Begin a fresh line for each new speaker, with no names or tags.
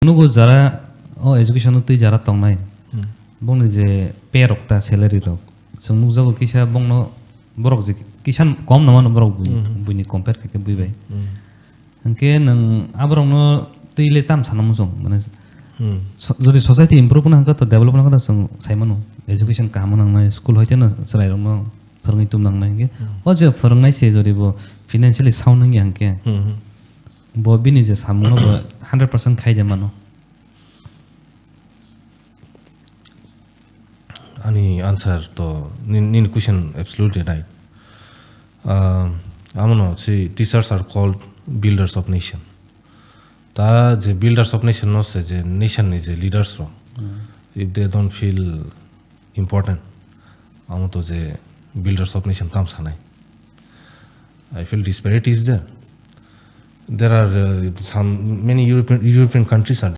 nugu jara education tui jara tongnai bongni je pay rok ta salary rok sung nukjago kisa bongno borok je kisan kom namano borok buini compare ke buibai angke nang abrongno tuile tam sanam song mane যদি society improve na to develop na ka sung saimano education ka hamang nai school hoite na sarai ro phorngai tum nang nai ge o je phorngai se jori bo financially sound nang yang ke bo bini je samuno 100% khai de mano
ani answer to nin question absolutely right amono see teachers are called builders of nation ta je builders of nation no se je nation is a leaders ro if they don't feel important amo to je builders of nation tam sanai I feel disparity is there are some many European countries are